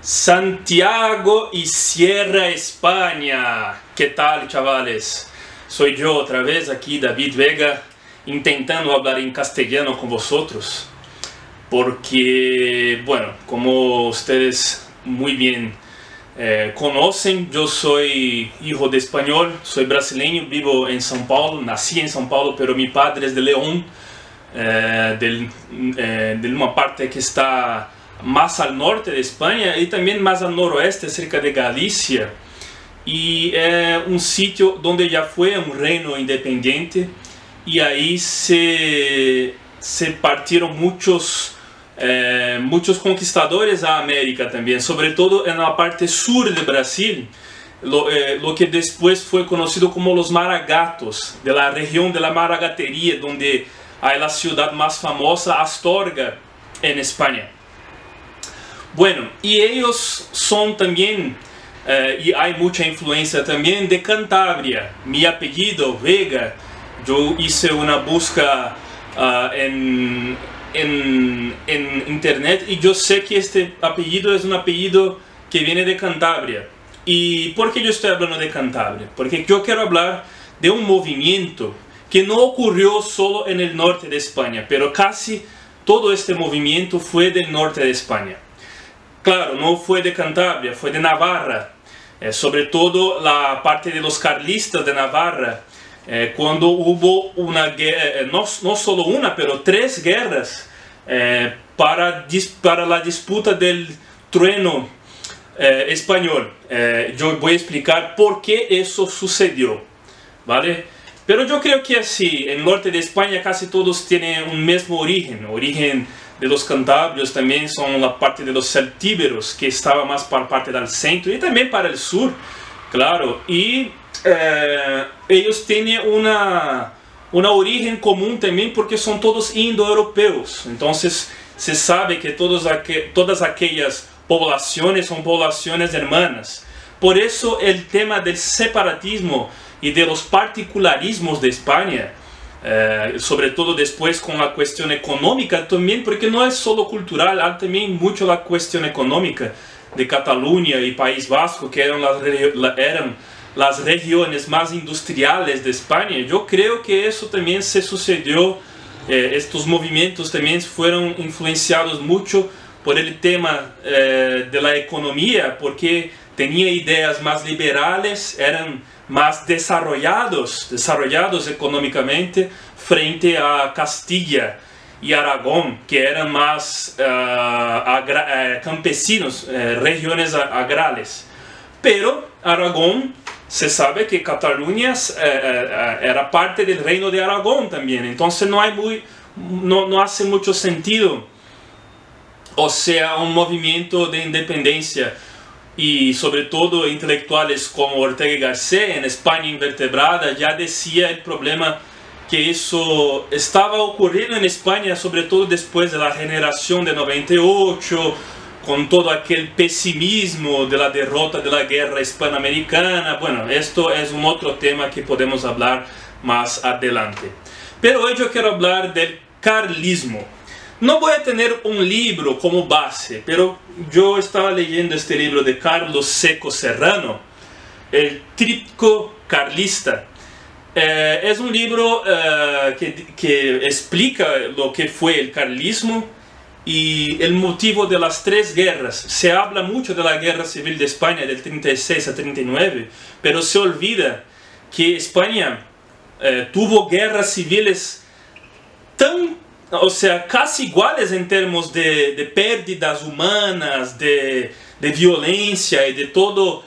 Santiago y Sierra, España. ¿Qué tal, chavales? Soy yo otra vez aquí, David Vega, intentando hablar en castellano con vosotros. Porque, bueno, como ustedes muy bien conocen, yo soy hijo de español, soy brasileño, vivo en São Paulo, nací en São Paulo, pero mi padre es de León, de una parte que está más al norte de España y también más al noroeste, cerca de Galicia. Y un sitio donde ya fue un reino independiente, y ahí se partieron muchos conquistadores a América también, sobre todo en la parte sur de Brasil, lo que después fue conocido como los Maragatos, de la región de la Maragatería, donde hay la ciudad más famosa, Astorga, en España. Bueno, y ellos son también, y hay mucha influencia también de Cantabria. Mi apellido, Vega, yo hice una búsqueda en internet y yo sé que este apellido es un apellido que viene de Cantabria. ¿Y por qué yo estoy hablando de Cantabria? Porque yo quiero hablar de un movimiento que no ocurrió solo en el norte de España, pero casi todo este movimiento fue del norte de España. Claro, no fue de Cantabria, fue de Navarra, sobre todo la parte de los carlistas de Navarra, cuando hubo una guerra, no solo una, pero 3 guerras para la disputa del trueno español. Yo voy a explicar por qué eso sucedió, ¿vale? Pero yo creo que así, en el norte de España casi todos tienen un mismo origen de los cantabrios también son la parte de los celtíberos, que estaba más para parte del centro y también para el sur, claro. Y ellos tienen una origen común también porque son todos indoeuropeos. Entonces se sabe que todas aquellas poblaciones son poblaciones hermanas. Por eso el tema del separatismo y de los particularismos de España, sobre todo después con la cuestión económica también, porque no es solo cultural, hay también mucho la cuestión económica de Cataluña y País Vasco, que eran las regiones más industriales de España. Yo creo que eso también se sucedió, estos movimientos también fueron influenciados mucho por el tema de la economía, porque tenía ideas más liberales, eran más desarrollados económicamente frente a Castilla y Aragón, que eran más campesinos, regiones agrales. Pero Aragón, se sabe que Cataluña era parte del reino de Aragón también, entonces no hace mucho sentido, o sea, un movimiento de independencia. Y sobre todo intelectuales como Ortega y Gasset en España Invertebrada ya decía el problema que eso estaba ocurriendo en España, sobre todo después de la generación de 98, con todo aquel pesimismo de la derrota de la guerra hispanoamericana. Bueno, esto es un otro tema que podemos hablar más adelante. Pero hoy yo quiero hablar del carlismo. No voy a tener un libro como base, pero yo estaba leyendo este libro de Carlos Seco Serrano, El Tríptico Carlista. Es un libro que explica lo que fue el carlismo y el motivo de las 3 guerras. Se habla mucho de la guerra civil de España del 36 a 39, pero se olvida que España tuvo guerras civiles casi iguales en términos de pérdidas humanas, de violencia y de toda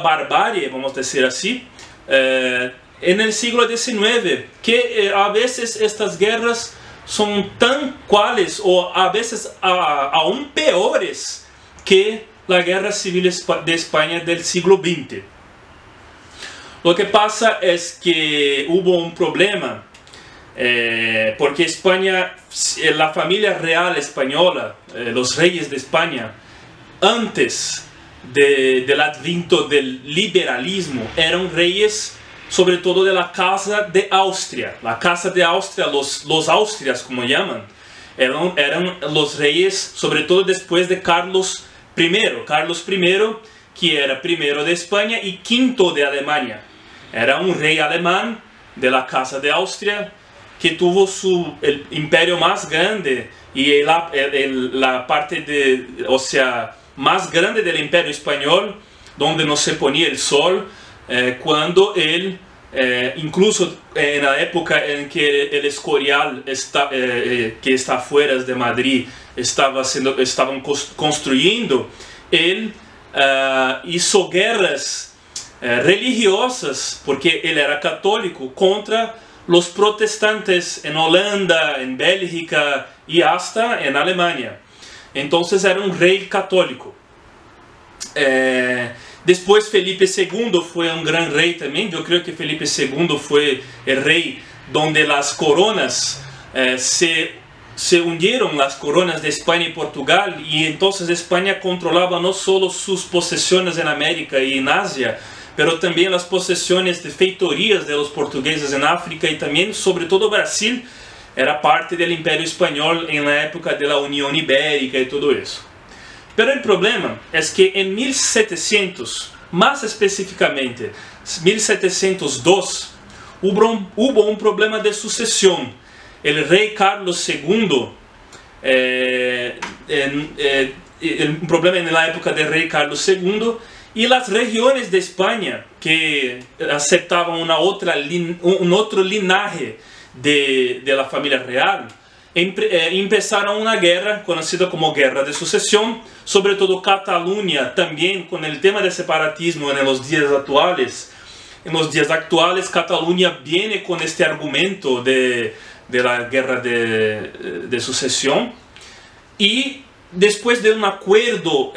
barbarie, vamos a decir así, en el siglo XIX, que a veces estas guerras son tan cuales o a veces aún peores que la guerra civil de España del siglo XX. Lo que pasa es que hubo un problema, porque España, la familia real española, los reyes de España, antes del advento del liberalismo, eran reyes sobre todo de la Casa de Austria. La Casa de Austria, los Austrias como llaman, eran los reyes sobre todo después de Carlos primero, Carlos I, que era primero de España y quinto de Alemania. Era un rey alemán de la Casa de Austria que tuvo el imperio más grande y la parte más grande del imperio español, donde no se ponía el sol, cuando él, incluso en la época en que el Escorial que está afuera de Madrid estaban construyendo, él hizo guerras religiosas, porque él era católico, contra los protestantes en Holanda, en Bélgica y hasta en Alemania. Entonces era un rey católico. Después Felipe II fue un gran rey también. Yo creo que Felipe II fue el rey donde las coronas se unieron, las coronas de España y Portugal, y entonces España controlaba no solo sus posesiones en América y en Asia, pero también las posesiones de feitorías de los portugueses en África, y también, sobre todo, Brasil era parte del Imperio Español en la época de la Unión Ibérica y todo eso. Pero el problema es que en 1700, más específicamente 1702, hubo un problema de sucesión. El rey Carlos II, un problema en la época del rey Carlos II, y las regiones de España que aceptaban un otro linaje de la familia real, empezaron una guerra conocida como Guerra de Sucesión, sobre todo Cataluña, también con el tema de separatismo en los días actuales. En los días actuales Cataluña viene con este argumento de la Guerra de Sucesión, y después de un acuerdo,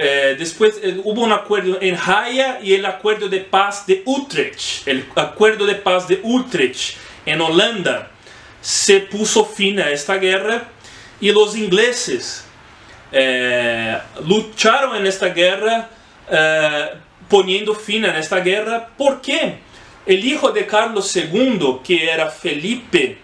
hubo un acuerdo en Haia y el acuerdo de paz de Utrecht. El acuerdo de paz de Utrecht en Holanda se puso fin a esta guerra, y los ingleses lucharon en esta guerra, poniendo fin a esta guerra. ¿Por qué? El hijo de Carlos II, que era Felipe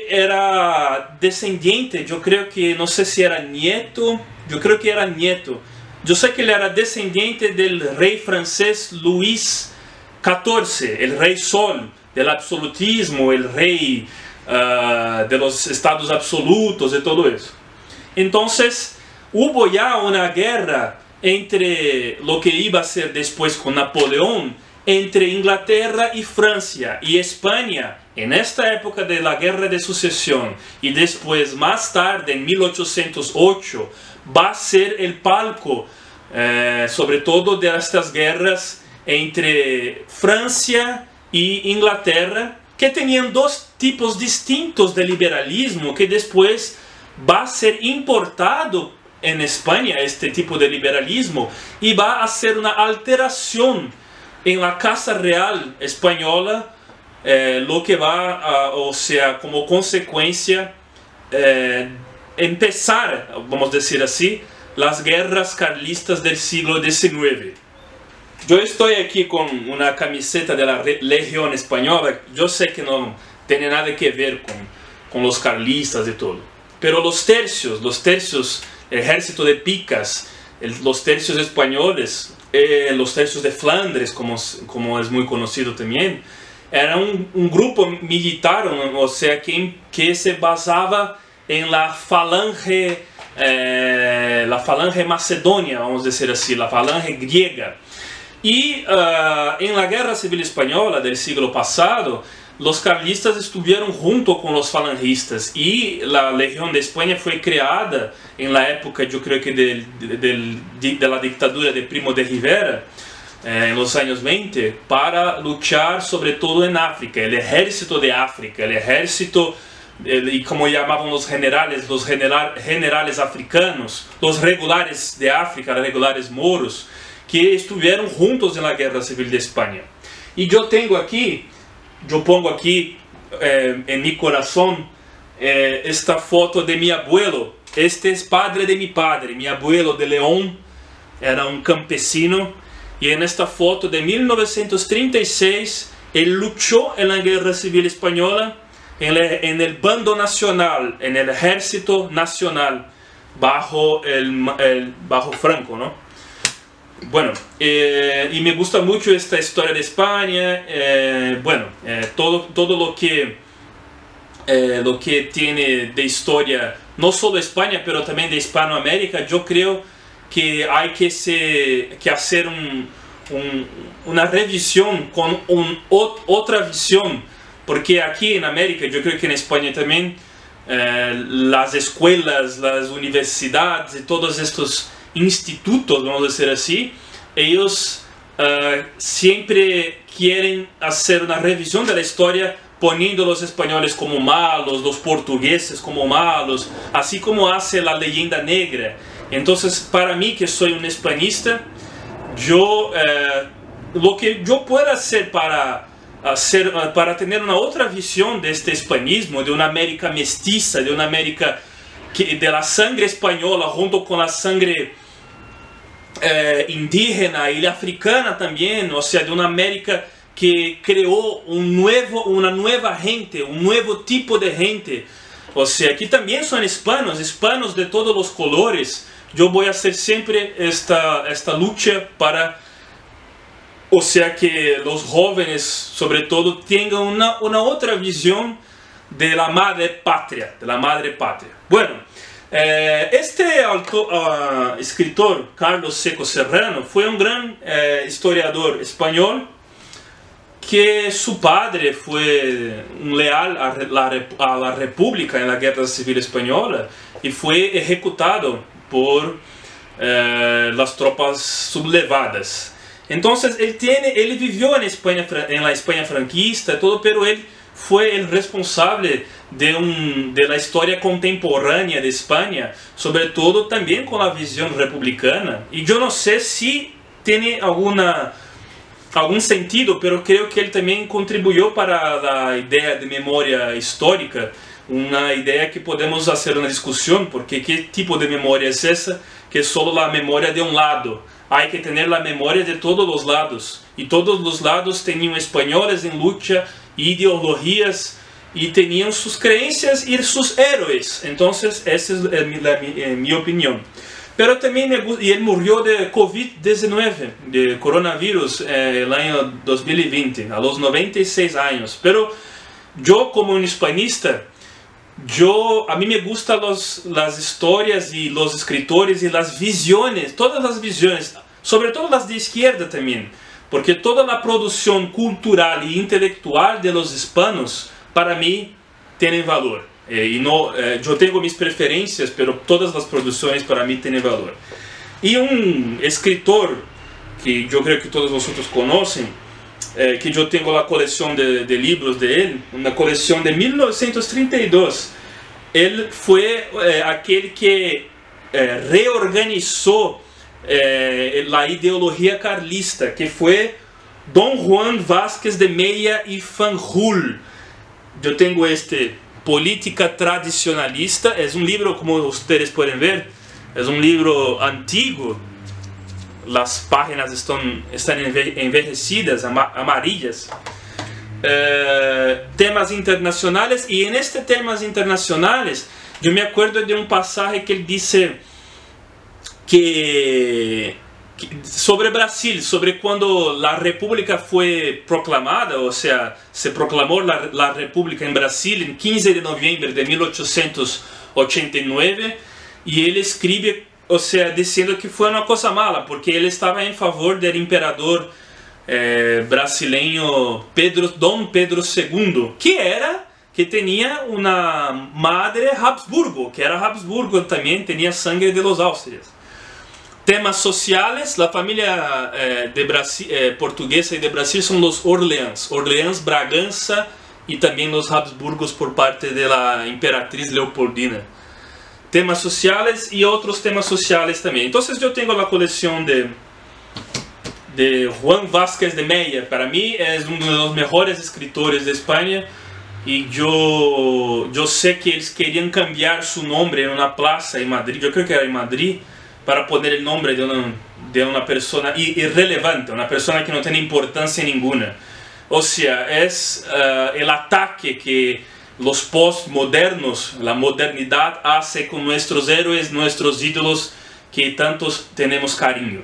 era descendiente, yo creo que, no sé si era nieto, yo creo que era nieto. Yo sé que él era descendiente del rey francés Luis XIV, el rey Sol, del absolutismo, el rey de los estados absolutos y todo eso. Entonces hubo ya una guerra entre lo que iba a ser después con Napoleón, entre Inglaterra y Francia, y España en esta época de la Guerra de Sucesión, y después más tarde en 1808 va a ser el palco sobre todo de estas guerras entre Francia y Inglaterra, que tenían dos tipos distintos de liberalismo, que después va a ser importado en España este tipo de liberalismo, y va a ser una alteración en la Casa Real Española, lo que va a, como consecuencia, empezar, vamos a decir así, las guerras carlistas del siglo XIX. Yo estoy aquí con una camiseta de la Legión Española. Yo sé que no tiene nada que ver con los carlistas y todo, pero los tercios, el ejército de picas, los tercios españoles, los tercios de Flandres, como es muy conocido también, era un grupo militar, o sea, que se basaba en la falange macedonia, vamos a decir así, la falange griega. Y en la Guerra Civil Española del siglo pasado, los carlistas estuvieron junto con los falangistas, y la Legión de España fue creada en la época, yo creo que de la dictadura de Primo de Rivera, en los años 20, para luchar sobre todo en África, el ejército de África, el ejército, y como llamaban los generales africanos, los regulares de África, los regulares moros, que estuvieron juntos en la Guerra Civil de España. Y yo pongo aquí en mi corazón esta foto de mi abuelo. Este es padre de mi padre, mi abuelo de León, era un campesino, y en esta foto de 1936 él luchó en la Guerra Civil Española en el bando nacional, en el ejército nacional bajo Franco, ¿no? Bueno, y me gusta mucho esta historia de España. Todo lo que tiene de historia, no solo España, pero también de Hispanoamérica. Yo creo que hay que hacer una revisión con otra visión, porque aquí en América, yo creo que en España también, las escuelas, las universidades y todos estos institutos, vamos a decir así, ellos siempre quieren hacer una revisión de la historia, poniendo a los españoles como malos, los portugueses como malos, así como hace la leyenda negra. Entonces, para mí, que soy un hispanista, lo que yo pueda hacer para tener una otra visión de este hispanismo, de una América mestiza, de una América de la sangre española junto con la sangre indígena y africana también, o sea, de una América que creó una nueva gente, un nuevo tipo de gente, o sea, que también son hispanos de todos los colores. Yo voy a hacer siempre esta lucha para, o sea, que los jóvenes, sobre todo, tengan una otra visión de la madre patria, Bueno, este escritor, Carlos Seco Serrano, fue un gran historiador español, que su padre fue leal a la República en la Guerra Civil Española y fue ejecutado por las tropas sublevadas. Entonces él vivió en la España franquista, todo, pero él fue el responsable de la historia contemporánea de España, sobre todo también con la visión republicana. Y yo no sé si tiene algún sentido, pero creo que él también contribuyó para la idea de memoria histórica, una idea que podemos hacer una discusión, porque ¿qué tipo de memoria es esa? Que es solo la memoria de un lado. Hay que tener la memoria de todos los lados, y todos los lados tenían españoles en lucha, ideologías, y tenían sus creencias y sus héroes. Entonces esa es mi opinión. Pero también él murió de COVID-19, de coronavirus, el año 2020, a los 96 años. Pero yo, como un hispanista, a mí me gustan las historias y los escritores y las visiones, todas las visiones, sobre todo las de izquierda también, porque toda la producción cultural e intelectual de los hispanos, para mí, tienen valor. Yo tengo mis preferencias, pero todas las producciones para mí tienen valor. Y un escritor que yo creo que todos vosotros conocen, que yo tengo la colección de libros de él, una colección de 1932. Él fue aquel que reorganizó la ideología carlista, que fue Don Juan Vázquez de Mella y Fanjul. Yo tengo Política Tradicionalista, es un libro, como ustedes pueden ver, es un libro antiguo, las páginas están envejecidas, amarillas. Temas internacionales, y en temas internacionales, yo me acuerdo de un pasaje que él dice sobre Brasil, sobre cuando la república fue proclamada, o sea, se proclamó la república en Brasil en 15 de noviembre de 1889, y él escribe, o sea, diciendo que fue una cosa mala, porque él estaba en favor del emperador brasileño Dom Pedro II, que tenía una madre Habsburgo, que era Habsburgo también, tenía sangre de los Austrias. Temas sociales, la familia portuguesa y de Brasil son los Orleans, Braganza y también los Habsburgos por parte de la emperatriz Leopoldina. Temas sociales y otros temas sociales también. Entonces yo tengo la colección de Juan Vázquez de Mella. Para mí es uno de los mejores escritores de España, y yo sé que ellos querían cambiar su nombre en una plaza en Madrid, yo creo que era en Madrid, para poner el nombre de una persona irrelevante, una persona que no tiene importancia ninguna. O sea, es el ataque que los postmodernos, la modernidad hace con nuestros héroes, nuestros ídolos que tantos tenemos cariño.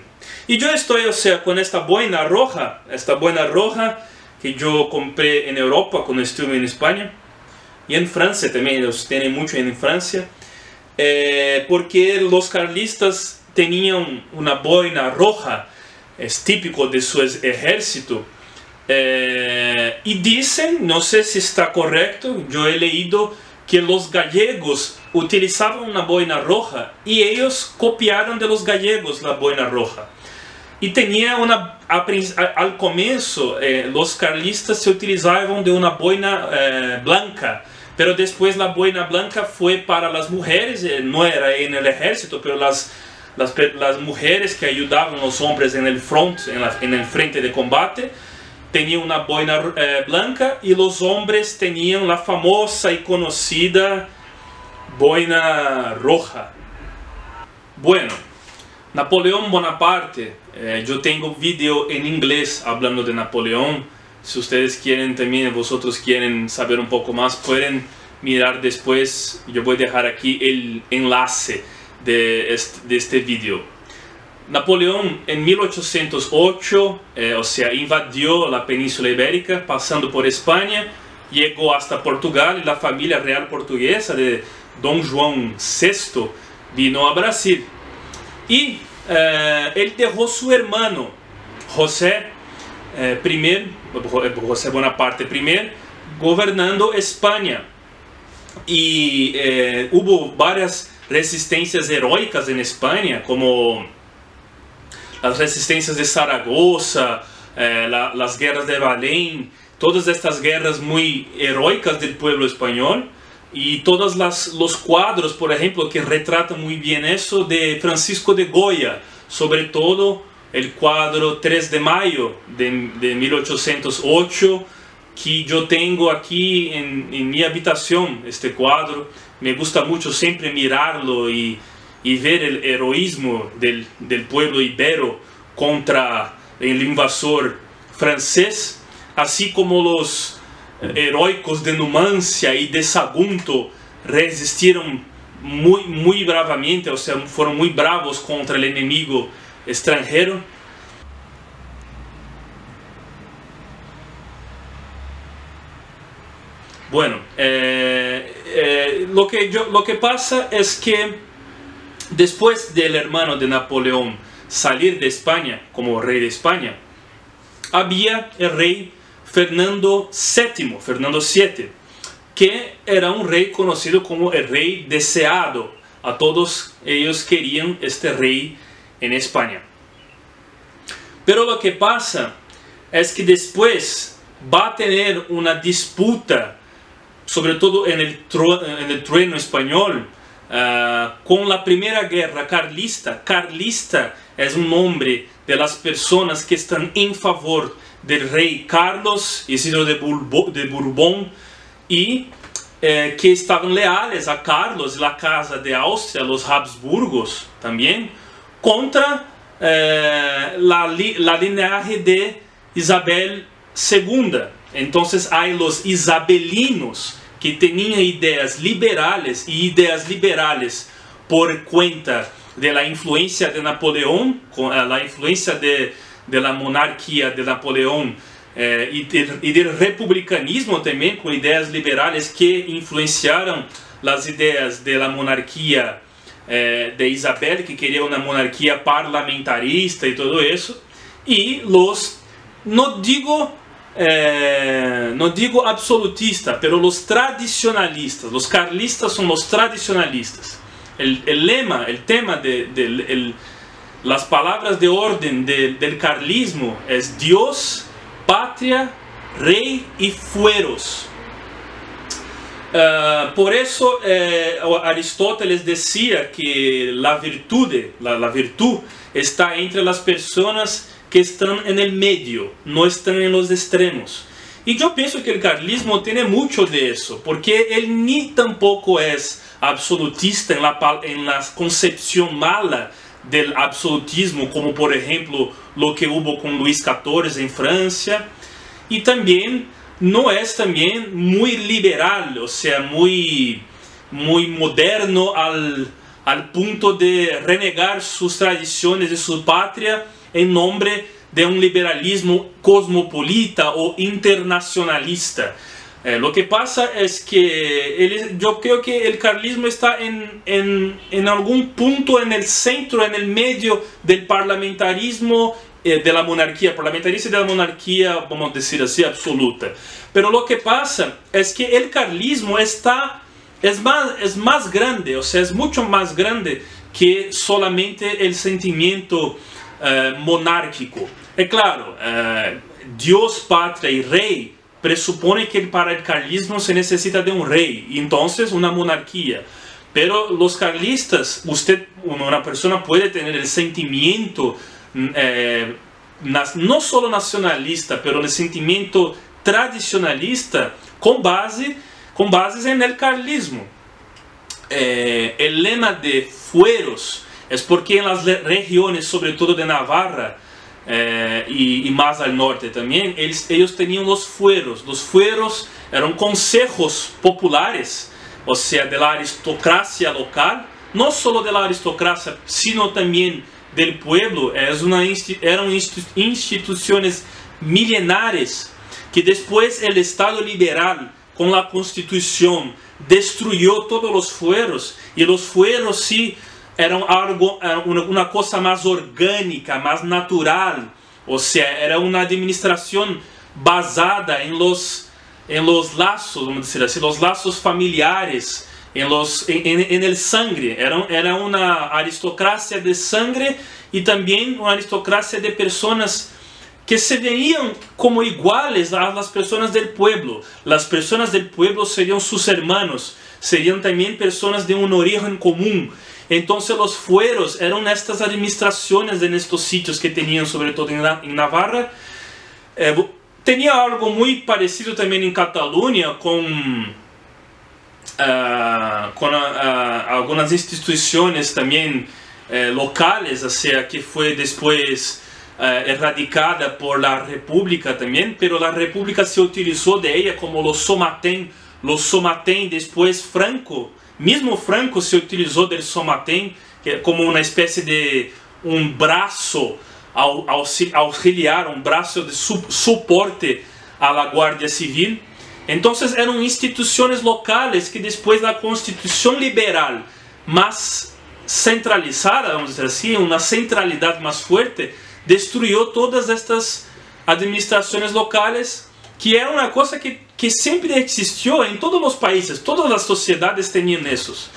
Y yo estoy, o sea, con esta boina roja que yo compré en Europa cuando estuve en España, y en Francia también, los tienen mucho en Francia, porque los carlistas tenían una boina roja, es típico de su ejército, y dicen, no sé si está correcto, yo he leído que los gallegos utilizaban una boina roja y ellos copiaron de los gallegos la boina roja. Y tenía al comienzo los carlistas se utilizaban de una boina blanca, pero después la boina blanca fue para las mujeres, no era en el ejército, pero las mujeres que ayudaban a los hombres en el frente de combate tenían una boina blanca, y los hombres tenían la famosa y conocida boina roja. Bueno, Napoleón Bonaparte, yo tengo vídeo en inglés hablando de Napoleón. Si ustedes quieren también, vosotros quieren saber un poco más, pueden mirar después. Yo voy a dejar aquí el enlace de este vídeo. Napoleón en 1808, o sea, invadió la península ibérica pasando por España, llegó hasta Portugal, y la familia real portuguesa de Don Juan VI vino a Brasil. Y él dejó su hermano José Bonaparte I gobernando España. Y hubo varias resistencias heroicas en España, como las resistencias de Zaragoza, las guerras de Belén, todas estas guerras muy heroicas del pueblo español. Y todos los cuadros, por ejemplo, que retratan muy bien eso, de Francisco de Goya, sobre todo el cuadro 3 de mayo de 1808, que yo tengo aquí en mi habitación, este cuadro. Me gusta mucho siempre mirarlo y ver el heroísmo del pueblo ibero contra el invasor francés, así como los heroicos de Numancia y de Sagunto resistieron muy bravamente, o sea, fueron muy bravos contra el enemigo extranjero. Bueno, lo que pasa es que después del hermano de Napoleón salir de España como rey de España, había el rey Fernando VII, que era un rey conocido como el rey deseado. A todos ellos querían este rey en España. Pero lo que pasa es que después va a tener una disputa, sobre todo en el trono español, con la primera guerra carlista. Carlista es un nombre de las personas que están en favor del rey Carlos Isidro de Borbón, y que estaban leales a Carlos y la casa de Austria, los Habsburgos también, contra la linaje de Isabel II. Entonces hay los isabelinos que tenían ideas liberales por cuenta de la influencia de Napoleón, con la influencia de la monarquía de Napoleón, y del republicanismo también, con ideas liberales que influenciaron las ideas de la monarquía de Isabel, que quería una monarquía parlamentarista y todo eso. Y los, no digo absolutistas, pero los tradicionalistas, los carlistas son los tradicionalistas. El tema las palabras de orden del carlismo es Dios, patria, rey y fueros. Por eso Aristóteles decía que la virtud está entre las personas que están en el medio, no están en los extremos. Y yo pienso que el carlismo tiene mucho de eso, porque él ni tampoco es absolutista en la concepción mala del absolutismo, como por ejemplo lo que hubo con Luis XIV en Francia, y también no es también muy liberal, o sea, muy moderno al punto de renegar sus tradiciones y su patria en nombre de un liberalismo cosmopolita o internacionalista. Lo que pasa es que yo creo que el carlismo está en algún punto en el centro, en el medio del parlamentarismo, de la monarquía parlamentarista y de la monarquía, vamos a decir así, absoluta. Pero lo que pasa es que el carlismo es más grande, o sea, es mucho más grande que solamente el sentimiento monárquico. Es claro, Dios, patria y rey presupone que para el carlismo se necesita de un rey y entonces una monarquía. Pero los carlistas, una persona puede tener el sentimiento no solo nacionalista, pero el sentimiento tradicionalista con bases en el carlismo. El lema de fueros es porque en las regiones, sobre todo de Navarra, y más al norte también, ellos tenían los fueros. Los fueros eran consejos populares, o sea, de la aristocracia local, no solo de la aristocracia, sino también del pueblo. Eran instituciones milenares que después el Estado liberal, con la Constitución, destruyó todos los fueros, y los fueros sí eran una cosa más orgánica, más natural, o sea, era una administración basada en los lazos, vamos a decir así, los lazos familiares, en el sangre. Era una aristocracia de sangre y también una aristocracia de personas que se veían como iguales a las personas del pueblo. Las personas del pueblo serían sus hermanos, serían también personas de un origen común. Entonces los fueros eran estas administraciones en estos sitios que tenían, sobre todo en Navarra. Tenía algo muy parecido también en Cataluña con algunas instituciones también locales, o sea, que fue después erradicada por la República también, pero la República se utilizó de ella como los somatén. Los somatén, después Franco, mismo Franco se utilizó del somatén como una especie de un brazo auxiliar, un brazo de soporte a la Guardia Civil. Entonces eran instituciones locales que después la Constitución liberal más centralizada, vamos a decir así, una centralidad más fuerte, destruyó todas estas administraciones locales, que era una cosa que siempre existió en todos los países. Todas las sociedades tenían esos.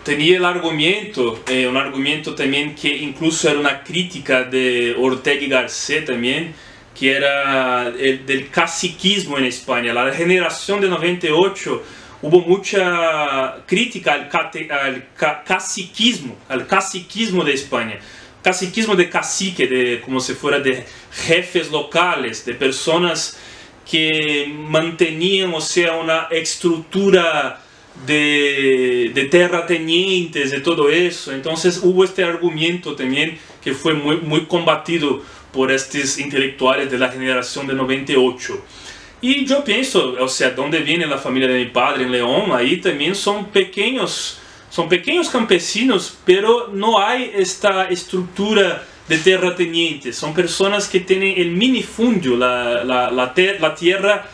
Tenía el argumento, un argumento también que incluso era una crítica de Ortega y Gasset también, que era el del caciquismo en España. La generación de 98 hubo mucha crítica al caciquismo de España. Caciquismo de cacique, como si fuera de jefes locales, de personas que mantenían, o sea, una estructura de terratenientes, de todo eso. Entonces hubo este argumento también que fue muy combatido por estos intelectuales de la generación de 98. Y yo pienso, o sea, donde viene la familia de mi padre en León, ahí también son pequeños campesinos, pero no hay esta estructura de terratenientes. Son personas que tienen el minifundio, la tierra,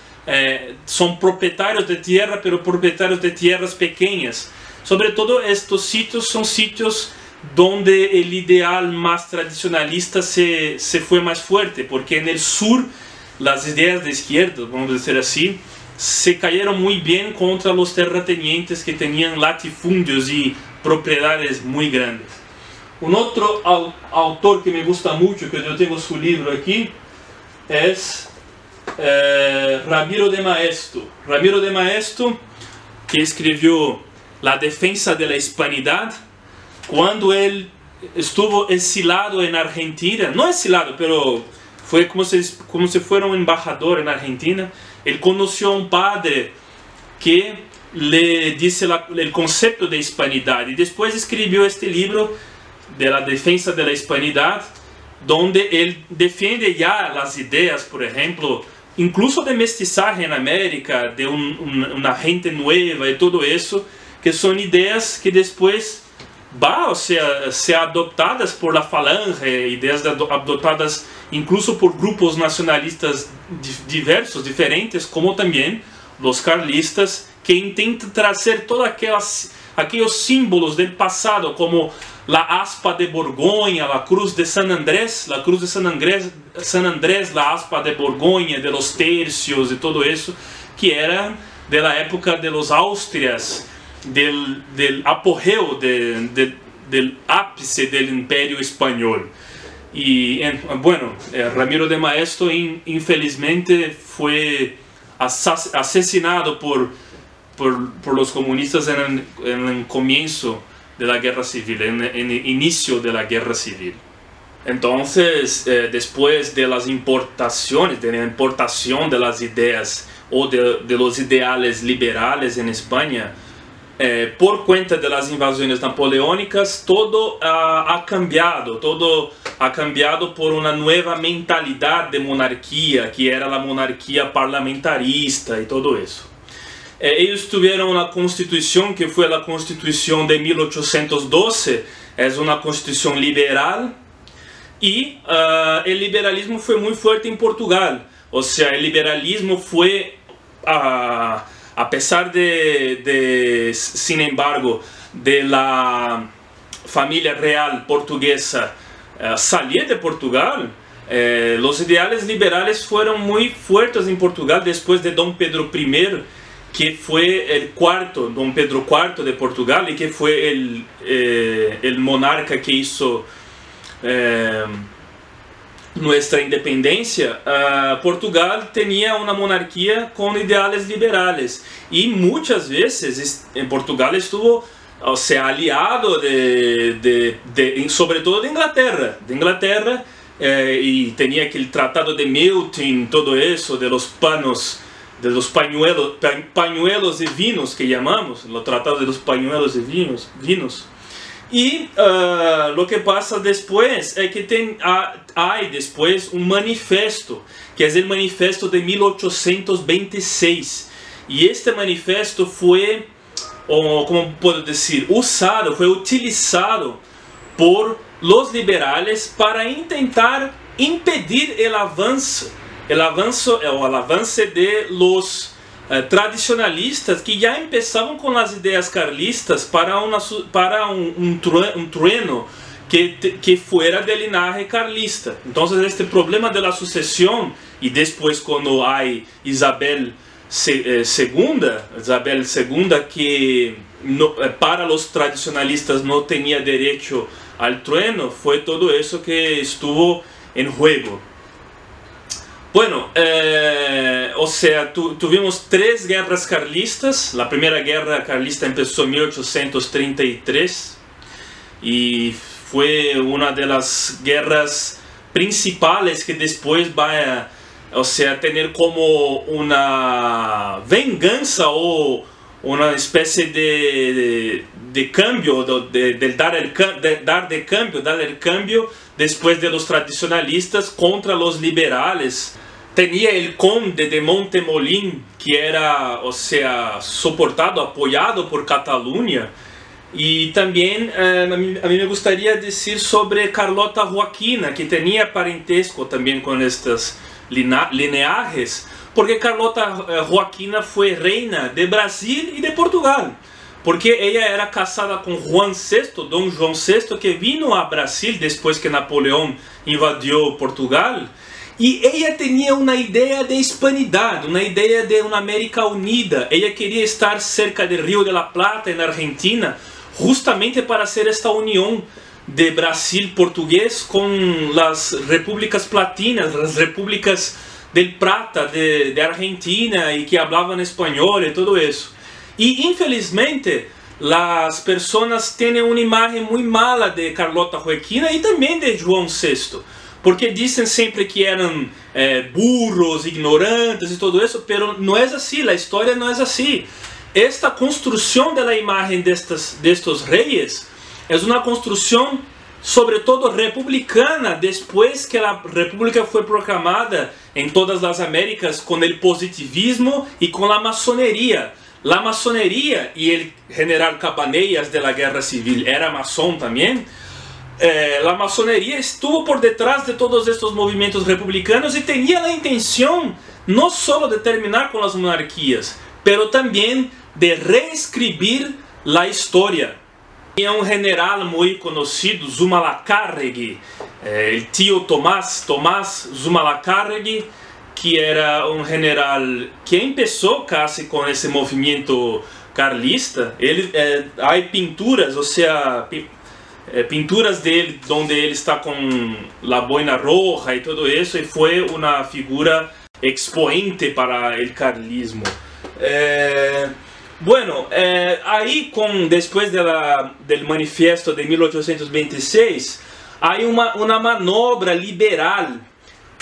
son propietarios de tierra, pero propietarios de tierras pequeñas. Sobre todo estos sitios son sitios donde el ideal más tradicionalista se fue más fuerte, porque en el sur las ideas de izquierda, vamos a decir así, se cayeron muy bien contra los terratenientes que tenían latifundios y propiedades muy grandes. Un otro autor que me gusta mucho, que yo tengo su libro aquí, es Ramiro de Maeztu. Ramiro de Maeztu, que escribió La defensa de la hispanidad, cuando él estuvo exilado en Argentina, no exilado, pero fue como si fuera un embajador en Argentina. Él conoció a un padre que le dice el concepto de hispanidad, y después escribió este libro de la defensa de la hispanidad, donde él defiende ya las ideas, por ejemplo, incluso de mestizaje en América, de una gente nueva y todo eso, que son ideas que después ser adoptadas por la falange, ideas adoptadas incluso por grupos nacionalistas diversos, diferentes, como también los carlistas, que intentan traer todos aquellos símbolos del pasado, como la aspa de Borgoña, la cruz de San Andrés, la aspa de Borgoña, de los tercios y todo eso, que era de la época de los Austrias, del apogeo del ápice del Imperio Español. Y bueno, Ramiro de Maeztu infelizmente fue asesinado por los comunistas en el comienzo de la guerra civil, en el inicio de la guerra civil. Entonces, después de las importaciones, de la importación de las ideas o de los ideales liberales en España, por cuenta de las invasiones napoleónicas, todo ha cambiado por una nueva mentalidad de monarquía, que era la monarquía parlamentarista y todo eso. Ellos tuvieron una constitución que fue la constitución de 1812, es una constitución liberal, y el liberalismo fue muy fuerte en Portugal. O sea, el liberalismo fue, a pesar sin embargo, de la familia real portuguesa salir de Portugal, los ideales liberales fueron muy fuertes en Portugal después de Dom Pedro I, que fue el Dom Pedro IV de Portugal, y que fue el monarca que hizo nuestra independencia. Portugal tenía una monarquía con ideales liberales, y muchas veces en Portugal estuvo, o sea, aliado sobre todo de Inglaterra, y tenía aquel tratado de Milton, todo eso, de los panos, de los pañuelos de vinos que llamamos, los tratados de los pañuelos de vinos. Y lo que pasa después es que hay después un manifiesto, que es el manifiesto de 1826. Y este manifiesto fue, como puedo decir, fue utilizado por los liberales para intentar impedir el avance de los tradicionalistas, que ya empezaban con las ideas carlistas para un trueno que fuera del linaje carlista. Entonces este problema de la sucesión, y después cuando hay Isabel II, que para los tradicionalistas no tenía derecho al trueno, fue todo eso que estuvo en juego. Bueno, o sea, tuvimos 3 guerras carlistas. La primera guerra carlista empezó en 1833 y fue una de las guerras principales que después va a tener como una venganza o una especie de cambio, dar el cambio después de los tradicionalistas contra los liberales. Tenía el conde de Montemolín, que era, o sea, apoyado por Cataluña. Y también a mí me gustaría decir sobre Carlota Joaquina, que tenía parentesco también con estos lineajes, porque Carlota Joaquina fue reina de Brasil y de Portugal, porque ella era casada con Juan VI, Don Juan VI, que vino a Brasil después que Napoleón invadió Portugal. Y ella tenía una idea de hispanidad, una idea de una América unida. Ella quería estar cerca del Río de la Plata, en Argentina, justamente para hacer esta unión de Brasil portugués con las repúblicas platinas, las repúblicas del Prata de Argentina, y que hablaban español y todo eso. Y infelizmente las personas tienen una imagen muy mala de Carlota Joaquina y también de Juan VI, porque dicen siempre que eran burros, ignorantes y todo eso, pero no es así, la historia no es así. Esta construcción de la imagen de estos reyes es una construcción sobre todo republicana, después que la república fue proclamada en todas las Américas con el positivismo y con la masonería. La masonería, y el general Cabanellas de la Guerra Civil era masón también, la masonería estuvo por detrás de todos estos movimientos republicanos y tenía la intención no solo de terminar con las monarquías, pero también de reescribir la historia. Había un general muy conocido, Zumalacárregui, el tío Tomás Zumalacárregui, que era un general que empezó casi con ese movimiento carlista. Hay pinturas, o sea, pinturas de él donde él está con la boina roja y todo eso, y fue una figura expoente para el carlismo. Bueno, ahí después del manifiesto de 1826, hay una manobra liberal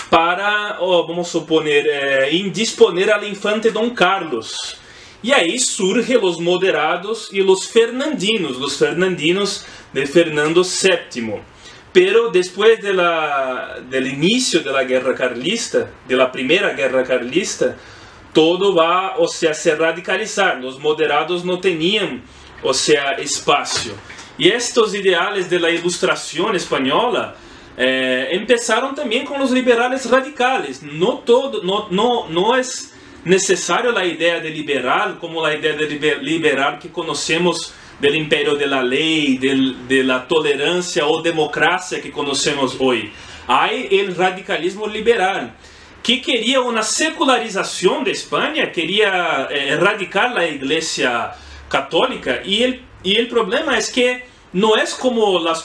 para, vamos a suponer, indisponer al infante Don Carlos. Y ahí surgen los moderados y los fernandinos de Fernando VII. Pero después del inicio de la guerra carlista, de la primera guerra carlista, todo va, o sea, se radicalizar. Los moderados no tenían, o sea, espacio. Y estos ideales de la Ilustración española empezaron también con los liberales radicales. No es necesario la idea de liberal como la idea de liberal que conocemos del imperio de la ley, de la tolerancia o democracia que conocemos hoy. Hay el radicalismo liberal, que quería una secularización de España, quería erradicar la Iglesia católica, y el problema es que no es como las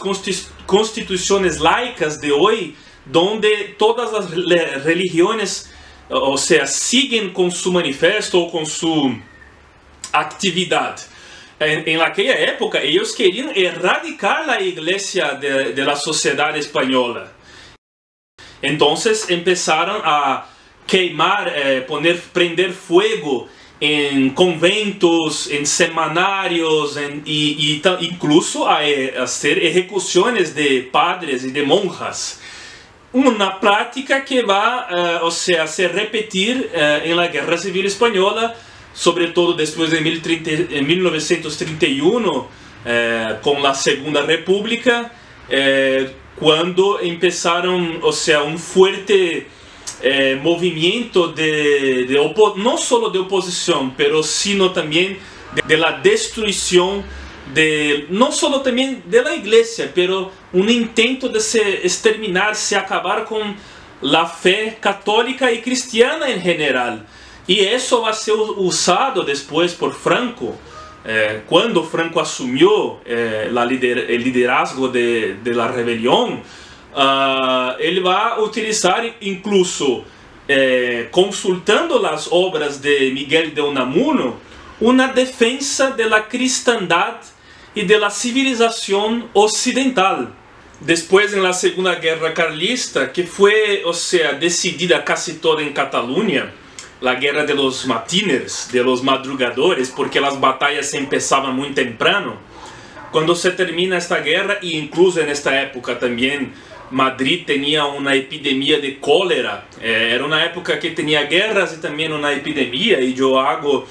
constituciones laicas de hoy, donde todas las religiones, o sea, siguen con su manifiesto o con su actividad. En aquella época ellos querían erradicar la Iglesia de la sociedad española. Entonces empezaron a queimar, prender fuego en conventos, en semanarios, incluso a hacer ejecuciones de padres y de monjas. Una práctica que va o sea, a se repetir en la Guerra Civil Española, sobre todo después de 1931, con la Segunda República, cuando empezaron, o sea, un fuerte movimiento no solo de oposición, pero sino también de la destrucción, no solo también de la Iglesia, pero un intento de exterminarse, acabar con la fe católica y cristiana en general. Y eso va a ser usado después por Franco. Cuando Franco asumió el liderazgo de la rebelión, él va a utilizar incluso, consultando las obras de Miguel de Unamuno, una defensa de la cristiandad y de la civilización occidental. Después, en la Segunda Guerra Carlista, que fue, o sea, decidida casi toda en Cataluña, la guerra de los matiners, de los madrugadores, porque las batallas empezaban muy temprano. Cuando se termina esta guerra, e incluso en esta época también Madrid tenía una epidemia de cólera. Era una época que tenía guerras y también una epidemia, y yo hago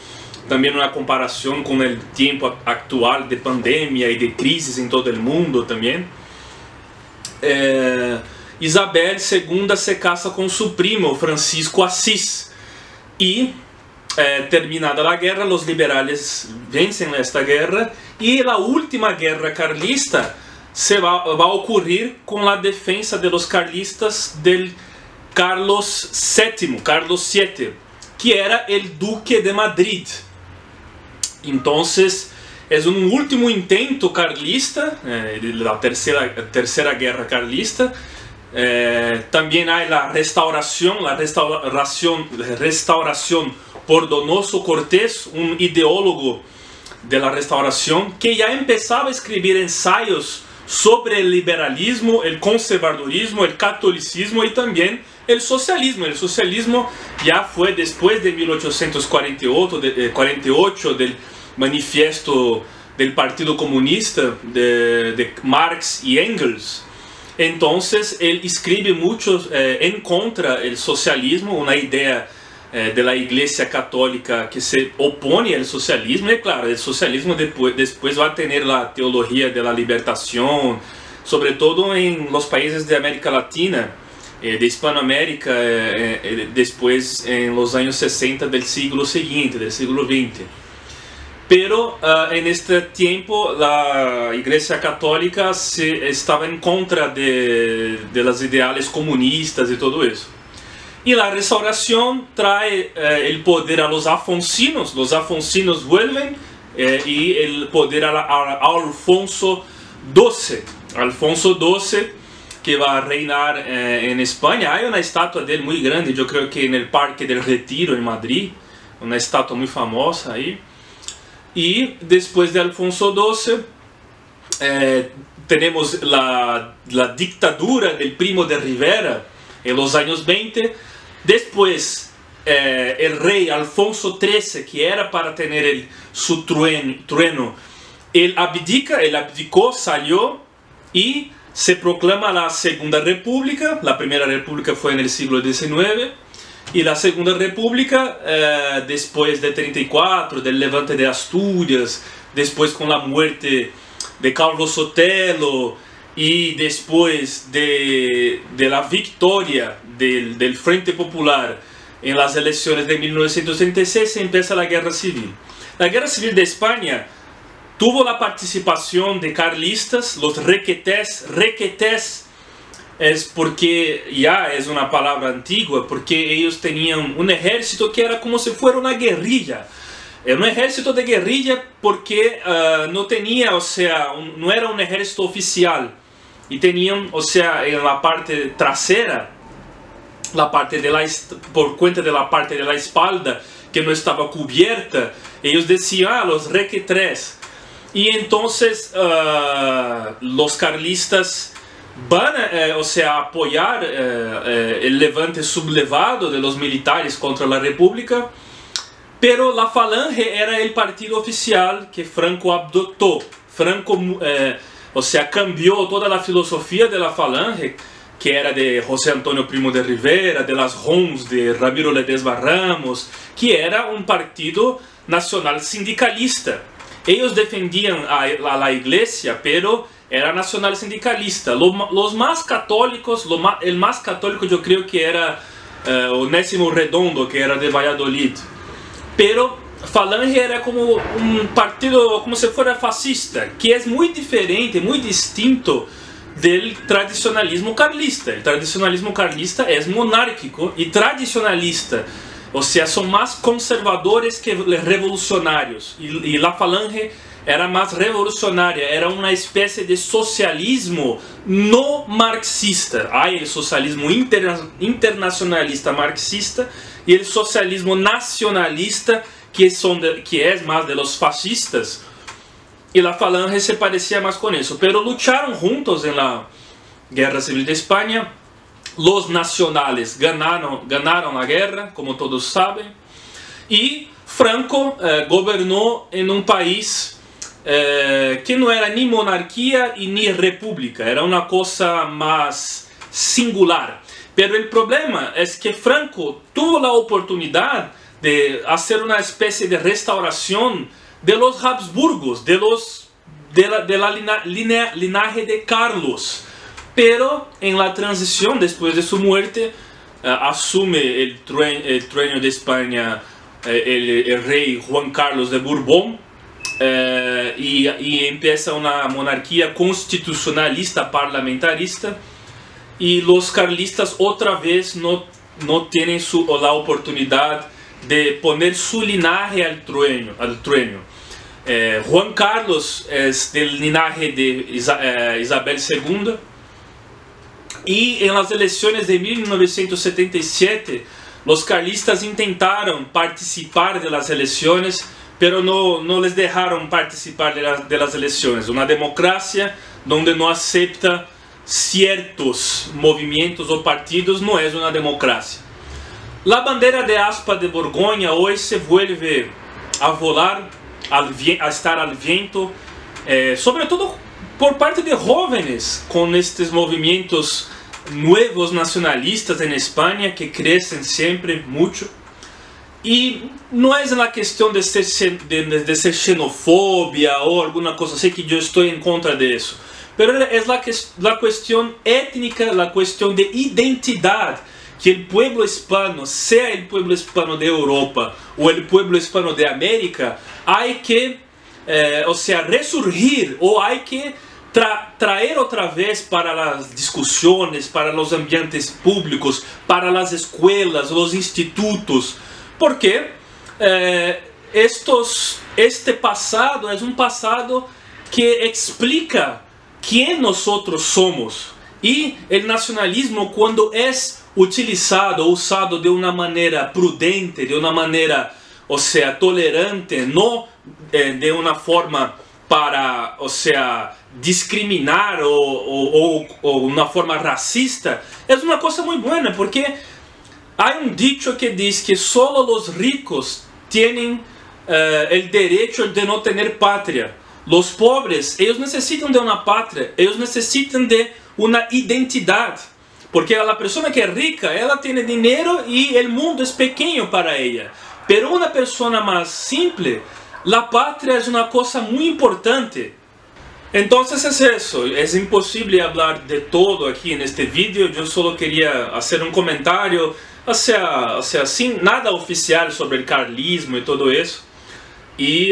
también una comparación con el tiempo actual de pandemia y de crisis en todo el mundo también. Isabel II se casa con su primo Francisco Asís. Y terminada la guerra, los liberales vencen esta guerra, y la última guerra carlista va a ocurrir con la defensa de los carlistas del Carlos VII, que era el duque de Madrid. Entonces es un último intento carlista, la tercera guerra carlista. También hay la restauración por Donoso Cortés, un ideólogo de la restauración, que ya empezaba a escribir ensayos sobre el liberalismo, el conservadurismo, el catolicismo y también el socialismo. El socialismo ya fue después de 1848, del manifiesto del Partido Comunista de Marx y Engels. Entonces él escribe mucho en contra del socialismo, una idea de la Iglesia Católica que se opone al socialismo. Y claro, el socialismo después va a tener la teología de la libertación, sobre todo en los países de América Latina, de Hispanoamérica, después en los años 60 del siglo siguiente, del siglo XX. Pero en este tiempo la Iglesia Católica estaba en contra de los ideales comunistas y todo eso. Y la restauración trae el poder a los alfonsinos vuelven y el poder a Alfonso XII. Alfonso XII, que va a reinar en España. Hay una estatua de él muy grande, yo creo que en el Parque del Retiro en Madrid, una estatua muy famosa ahí. Y después de Alfonso XII tenemos la dictadura del Primo de Rivera en los años 20. Después el rey Alfonso XIII, que era para tener su trueno, él abdicó, salió y se proclama la Segunda República. La Primera República fue en el siglo XIX. Y la Segunda República, después de 34, del levante de Asturias, después con la muerte de Carlos Sotelo y después de la victoria del Frente Popular en las elecciones de 1936, se empieza la Guerra Civil. La Guerra Civil de España tuvo la participación de carlistas, los requetés. Requetés es porque ya es una palabra antigua, porque ellos tenían un ejército que era como si fuera una guerrilla. Era un ejército de guerrilla porque no tenía, o sea, no era un ejército oficial. Y tenían, o sea, en la parte trasera, por cuenta de la parte de la espalda que no estaba cubierta, ellos decían, los requetés. Y entonces los carlistas van a apoyar el levante sublevado de los militares contra la República, pero la Falange era el partido oficial que Franco adoptó. Franco cambió toda la filosofía de la Falange, que era de José Antonio Primo de Rivera, de las ROMs de Ramiro Ledesma Ramos, que era un partido nacional sindicalista. Ellos defendían a la iglesia, pero era nacional sindicalista. Los más católicos, el más católico yo creo que era Onésimo Redondo, que era de Valladolid. Pero Falange era como un partido, como si fuera fascista, que es muy diferente, muy distinto del tradicionalismo carlista. El tradicionalismo carlista es monárquico y tradicionalista. O sea, son más conservadores que revolucionarios. Y la Falange era más revolucionaria, era una especie de socialismo no marxista. Hay el socialismo internacionalista marxista y el socialismo nacionalista, que es más de los fascistas. Y la Falange se parecía más con eso, pero lucharon juntos en la Guerra Civil de España. Los nacionales ganaron la guerra, como todos saben, y Franco gobernó en un país que no era ni monarquía y ni república, era una cosa más singular. Pero el problema es que Franco tuvo la oportunidad de hacer una especie de restauración de los Habsburgos, de la linaje de Carlos. Pero en la transición, después de su muerte, asume el trono de España el rey Juan Carlos de Borbón, y empieza una monarquía constitucionalista parlamentarista, y los carlistas otra vez no tienen la oportunidad de poner su linaje al trono. Juan Carlos es del linaje de Isabel II. Y en las elecciones de 1977, los carlistas intentaron participar de las elecciones, pero no les dejaron participar de las elecciones. Una democracia donde no acepta ciertos movimientos o partidos no es una democracia. La bandera de aspa de Borgoña hoy se vuelve a volar a estar al viento, sobre todo por parte de jóvenes, con estos movimientos nuevos nacionalistas en España que crecen siempre mucho. Y no es la cuestión de ser xenofobia o alguna cosa así, que yo estoy en contra de eso. Pero es la cuestión étnica, la cuestión de identidad, que el pueblo hispano, sea el pueblo hispano de Europa o el pueblo hispano de América, hay que, resurgir, o hay que traer otra vez para las discusiones, para los ambientes públicos, para las escuelas, los institutos. Porque este pasado es un pasado que explica quién nosotros somos. Y el nacionalismo, cuando es usado de una manera prudente, de una manera, tolerante, no de una forma para, discriminar o una forma racista, es una cosa muy buena, porque hay un dicho que dice que solo los ricos tienen el derecho de no tener patria. Los pobres, ellos necesitan de una patria, ellos necesitan de una identidad. Porque la persona que es rica, ella tiene dinero y el mundo es pequeño para ella. Pero una persona más simple, la patria es una cosa muy importante. Entonces es eso, es imposible hablar de todo aquí en este vídeo. Yo solo quería hacer un comentario, sin nada oficial sobre el carlismo y todo eso. Y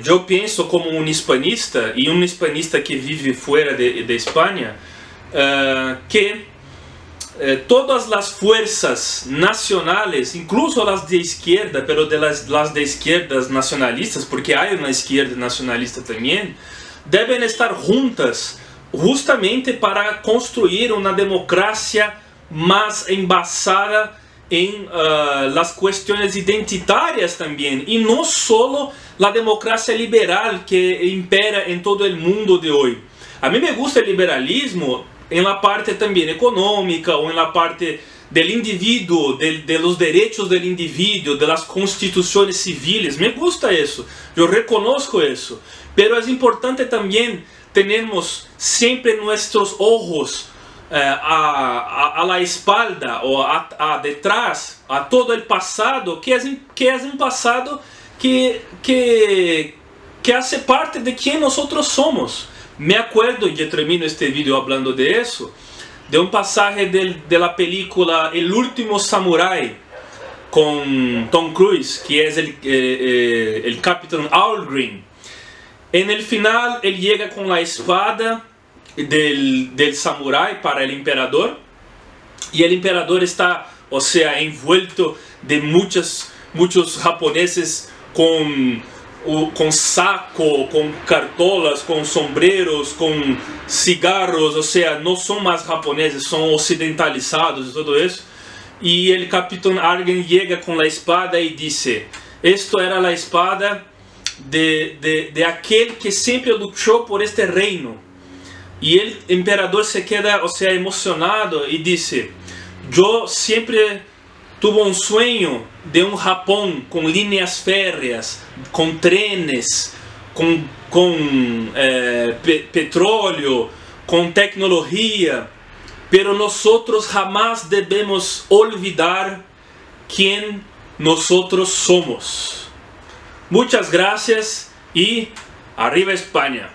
yo pienso como un hispanista, y un hispanista que vive fuera de España, que todas las fuerzas nacionales, incluso las de izquierda, pero de las de izquierdas nacionalistas, porque hay una izquierda nacionalista también, deben estar juntas justamente para construir una democracia más embasada en las cuestiones identitarias también, y no solo la democracia liberal que impera en todo el mundo de hoy. A mí me gusta el liberalismo en la parte también económica, o en la parte del individuo, de los derechos del individuo, de las constituciones civiles. Me gusta eso, yo reconozco eso, pero es importante también tenernos siempre nuestros ojos a la espalda o detrás, a todo el pasado, que es un pasado que hace parte de quien nosotros somos. Me acuerdo, y yo termino este video hablando de eso, de un pasaje de la película El último Samurái, con Tom Cruise, que es el capitán Algrim. En el final, él llega con la espada del samurái para el emperador, y el emperador está, envuelto de muchos japoneses con saco, con cartolas, con sombreros, con cigarros, no son más japoneses, son occidentalizados y todo eso. Y el capitán Argen llega con la espada y dice: esto era la espada de aquel que siempre luchó por este reino. Y el emperador se queda, emocionado, y dice: yo siempre tuve un sueño de un Japón con líneas férreas, con trenes, con petróleo, con tecnología, pero nosotros jamás debemos olvidar quién nosotros somos. Muchas gracias y arriba España.